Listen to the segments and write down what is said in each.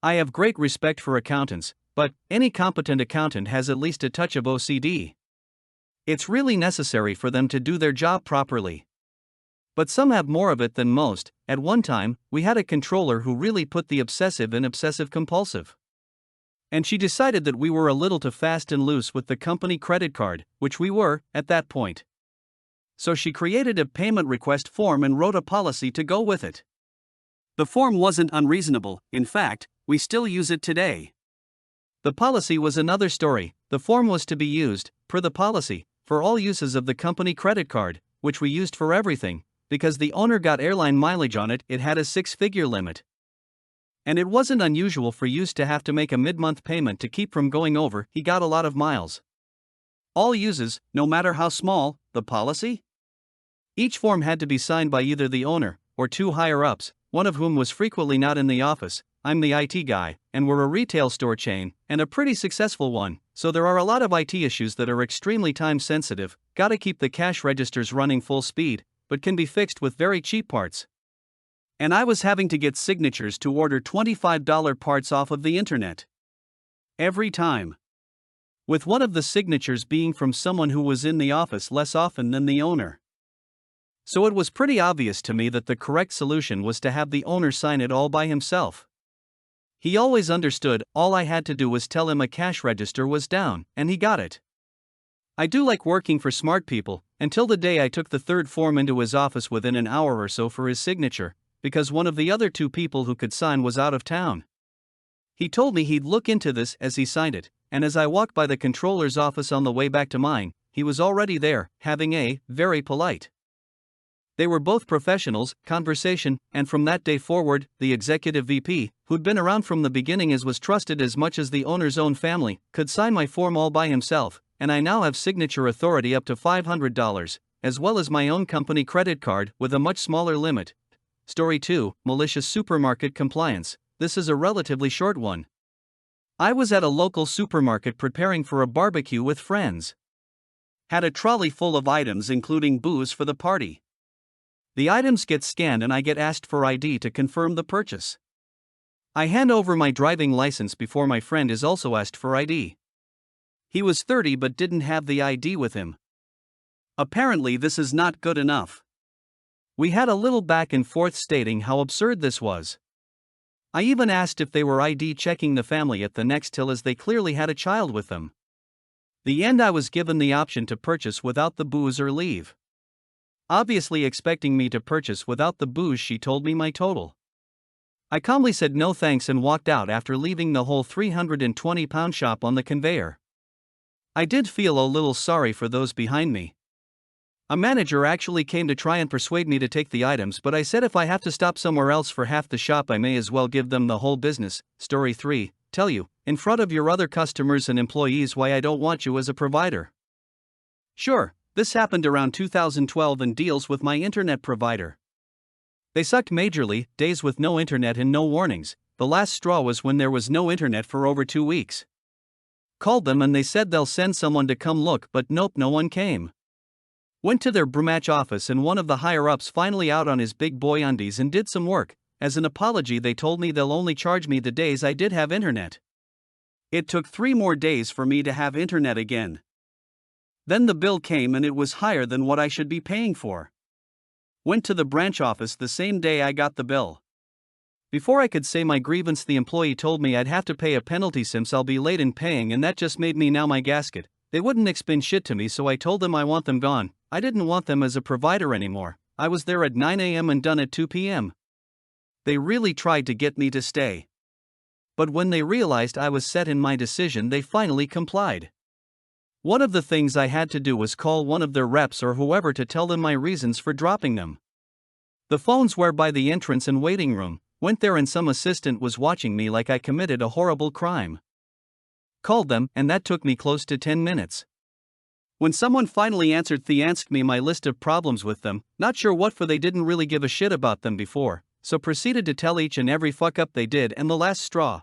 I have great respect for accountants, but any competent accountant has at least a touch of OCD. It's really necessary for them to do their job properly. But some have more of it than most. At one time, we had a controller who really put the obsessive in obsessive compulsive. And she decided that we were a little too fast and loose with the company credit card, which we were, at that point. So she created a payment request form and wrote a policy to go with it. The form wasn't unreasonable, in fact, we still use it today. The policy was another story. The form was to be used, per the policy, for all uses of the company credit card, which we used for everything, because the owner got airline mileage on it. It had a 6-figure limit. And it wasn't unusual for use to have to make a mid-month payment to keep from going over. He got a lot of miles. All uses, no matter how small, the policy? Each form had to be signed by either the owner, or two higher-ups, one of whom was frequently not in the office. I'm the IT guy, and we're a retail store chain, and a pretty successful one, so there are a lot of IT issues that are extremely time-sensitive. Gotta keep the cash registers running full speed, but can be fixed with very cheap parts. And I was having to get signatures to order $25 parts off of the internet. Every time. With one of the signatures being from someone who was in the office less often than the owner. So it was pretty obvious to me that the correct solution was to have the owner sign it all by himself. He always understood. All I had to do was tell him a cash register was down, and he got it. I do like working for smart people, until the day I took the third form into his office within an hour or so for his signature, because one of the other two people who could sign was out of town. He told me he'd look into this as he signed it, and as I walked by the controller's office on the way back to mine, he was already there, having a very polite. They were both professionals, conversation, and from that day forward, the executive VP, who'd been around from the beginning as was trusted as much as the owner's own family, could sign my form all by himself, and I now have signature authority up to $500, as well as my own company credit card with a much smaller limit. Story 2, Malicious Supermarket Compliance. This is a relatively short one. I was at a local supermarket preparing for a barbecue with friends. Had a trolley full of items including booze for the party. The items get scanned and I get asked for ID to confirm the purchase. I hand over my driving license before my friend is also asked for ID. He was 30 but didn't have the ID with him. Apparently this is not good enough. We had a little back and forth stating how absurd this was. I even asked if they were ID checking the family at the next till as they clearly had a child with them. The end I was given the option to purchase without the booze or leave. Obviously expecting me to purchase without the booze, she told me my total. I calmly said no thanks and walked out after leaving the whole 320-pound shop on the conveyor. I did feel a little sorry for those behind me. A manager actually came to try and persuade me to take the items, but I said if I have to stop somewhere else for half the shop I may as well give them the whole business. Story 3, tell you, in front of your other customers and employees why I don't want you as a provider. Sure, this happened around 2012 and deals with my internet provider. They sucked majorly, days with no internet and no warnings. The last straw was when there was no internet for over 2 weeks. Called them and they said they'll send someone to come look, but nope, no one came. Went to their Brumatch office and one of the higher-ups finally out on his big boy undies and did some work. As an apology they told me they'll only charge me the days I did have internet. It took 3 more days for me to have internet again. Then the bill came and it was higher than what I should be paying for. Went to the branch office the same day I got the bill. Before I could say my grievance the employee told me I'd have to pay a penalty since I'll be late in paying, and that just made me now my gasket. They wouldn't explain shit to me, so I told them I want them gone. I didn't want them as a provider anymore. I was there at 9 a.m. and done at 2 p.m. They really tried to get me to stay. But when they realized I was set in my decision they finally complied. One of the things I had to do was call one of their reps or whoever to tell them my reasons for dropping them. The phones were by the entrance and waiting room. Went there and some assistant was watching me like I committed a horrible crime. Called them and that took me close to 10 minutes. When someone finally answered, they asked me my list of problems with them, not sure what for, they didn't really give a shit about them before, so proceeded to tell each and every fuck up they did, and the last straw.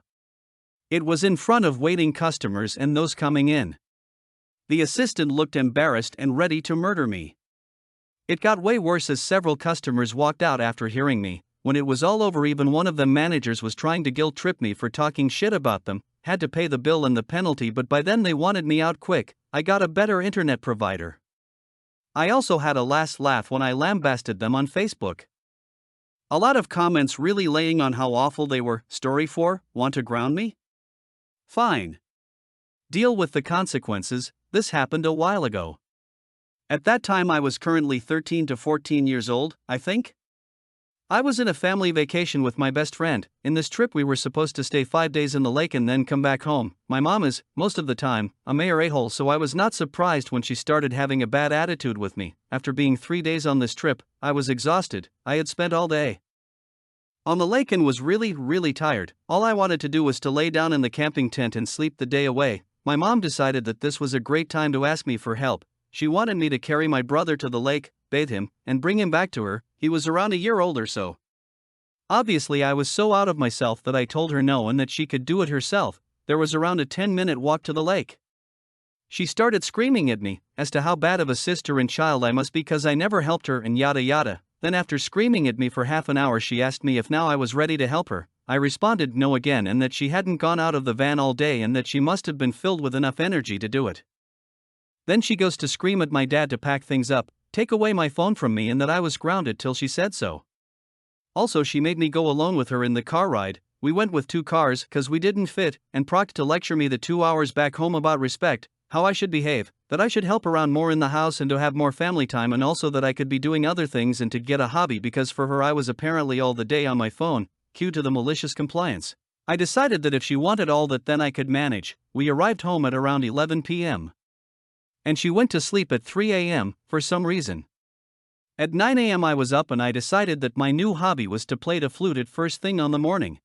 It was in front of waiting customers and those coming in. The assistant looked embarrassed and ready to murder me. It got way worse as several customers walked out after hearing me. when it was all over, even one of them managers was trying to guilt trip me for talking shit about them, had to pay the bill and the penalty, but by then they wanted me out quick. I got a better internet provider. I also had a last laugh when I lambasted them on Facebook. A lot of comments really laying on how awful they were. Story 4, want to ground me? Fine. Deal with the consequences. This happened a while ago. At that time I was currently 13 to 14 years old, I think. I was in a family vacation with my best friend. In this trip we were supposed to stay 5 days in the lake and then come back home. My mom is, most of the time, a mayor a-hole, so I was not surprised when she started having a bad attitude with me. After being 3 days on this trip, I was exhausted. I had spent all day on the lake and was really tired. All I wanted to do was to lay down in the camping tent and sleep the day away. My mom decided that this was a great time to ask me for help. She wanted me to carry my brother to the lake, bathe him, and bring him back to her. He was around a year old or so. Obviously I was so out of myself that I told her no and that she could do it herself. There was around a 10-minute walk to the lake. She started screaming at me as to how bad of a sister and child I must be because I never helped her and yada yada. Then after screaming at me for half an hour she asked me if now I was ready to help her. I responded no again and that she hadn't gone out of the van all day and that she must have been filled with enough energy to do it. Then she goes to scream at my dad to pack things up, take away my phone from me, and that I was grounded till she said so. Also she made me go alone with her in the car ride. We went with 2 cars cause we didn't fit, and procked to lecture me the 2 hours back home about respect, how I should behave, that I should help around more in the house and to have more family time, and also that I could be doing other things and to get a hobby because for her I was apparently all the day on my phone. Cue to the malicious compliance. I decided that if she wanted all that then I could manage. We arrived home at around 11 p.m. and she went to sleep at 3 a.m. for some reason. At 9 a.m. I was up and I decided that my new hobby was to play the flute at first thing on the morning.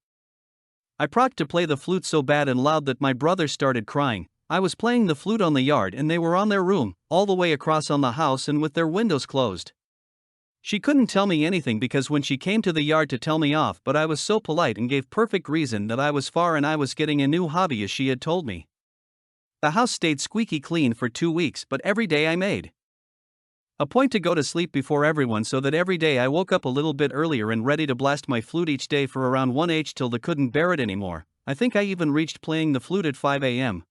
I procked to play the flute so bad and loud that my brother started crying. I was playing the flute on the yard and they were on their room, all the way across on the house and with their windows closed. She couldn't tell me anything because when she came to the yard to tell me off, but I was so polite and gave perfect reason that I was far and I was getting a new hobby as she had told me. The house stayed squeaky clean for 2 weeks, but every day I made a point to go to sleep before everyone so that every day I woke up a little bit earlier and ready to blast my flute each day for around 1h till they couldn't bear it anymore. I think I even reached playing the flute at 5 a.m.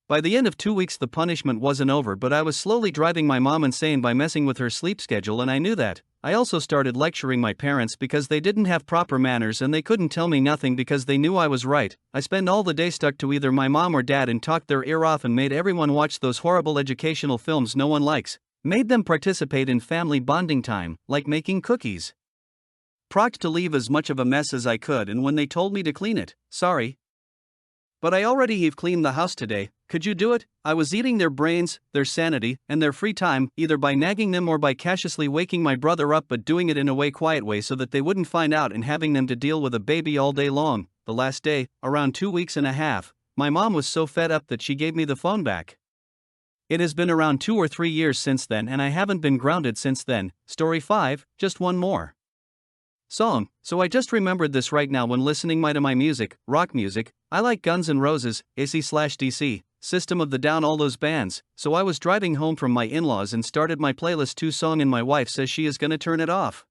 By the end of 2 weeks the punishment wasn't over, but I was slowly driving my mom insane by messing with her sleep schedule, and I knew that. I also started lecturing my parents because they didn't have proper manners and they couldn't tell me nothing because they knew I was right. I spent all the day stuck to either my mom or dad and talked their ear off and made everyone watch those horrible educational films no one likes. Made them participate in family bonding time, like making cookies. Procked to leave as much of a mess as I could, and when they told me to clean it, sorry, but I already have cleaned the house today, could you do it? I was eating their brains, their sanity, and their free time, either by nagging them or by cautiously waking my brother up, but doing it in a quiet way so that they wouldn't find out, and having them to deal with a baby all day long. The last day, around 2 weeks and a half, my mom was so fed up that she gave me the phone back. It has been around 2 or 3 years since then and I haven't been grounded since then. Story 5, just one more song. So I just remembered this right now when listening to my music, rock music. I like Guns N' Roses, AC/DC, System of the Down, all those bands. So I was driving home from my in-laws and started my playlist 2 song and my wife says she is gonna turn it off.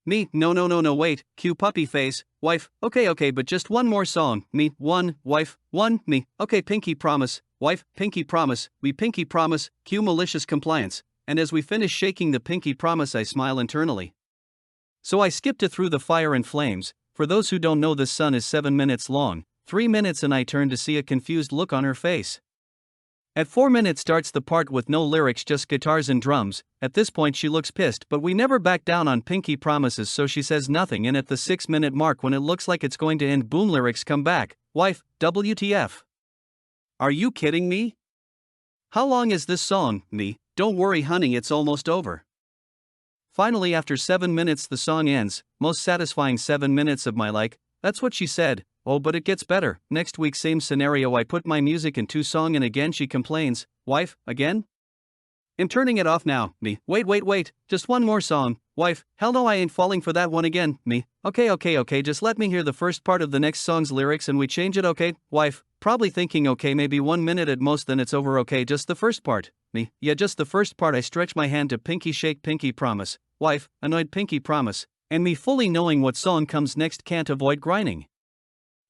Me, no wait, cue puppy face, wife, okay but just one more song. Me, 1, wife, 1, me, okay pinky promise, wife, pinky promise, we pinky promise, cue malicious compliance, and as we finish shaking the pinky promise I smile internally. So I skipped to Through the Fire and Flames. For those who don't know, this song is 7 minutes long, 3 minutes and I turn to see a confused look on her face. At 4 minutes starts the part with no lyrics, just guitars and drums. At this point she looks pissed, but we never back down on pinky promises, so she says nothing, and at the 6-minute mark when it looks like it's going to end, boom, lyrics come back. Wife, WTF? Are you kidding me? How long is this song? Me, don't worry honey, it's almost over. Finally after 7 minutes the song ends, most satisfying 7 minutes of my life. That's what she said. Oh, but it gets better. Next week same scenario, I put my music in 2 song and again she complains. Wife, again? I'm turning it off now. Me, wait, just one more song. Wife, hell no, I ain't falling for that one again. Me, okay, just let me hear the first part of the next song's lyrics and we change it, okay? Wife, probably thinking okay, maybe 1 minute at most, then it's over, okay, just the first part. Me, yeah, just the first part. I stretch my hand to pinky shake, pinky promise. Wife, annoyed, pinky promise. And me fully knowing what song comes next can't avoid grinding.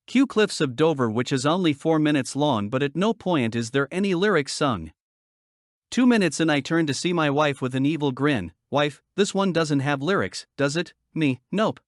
Cue Cliffs of Dover, which is only 4 minutes long, but at no point is there any lyrics sung. 2 minutes in, I turn to see my wife with an evil grin. Wife, this one doesn't have lyrics, does it? Me, nope.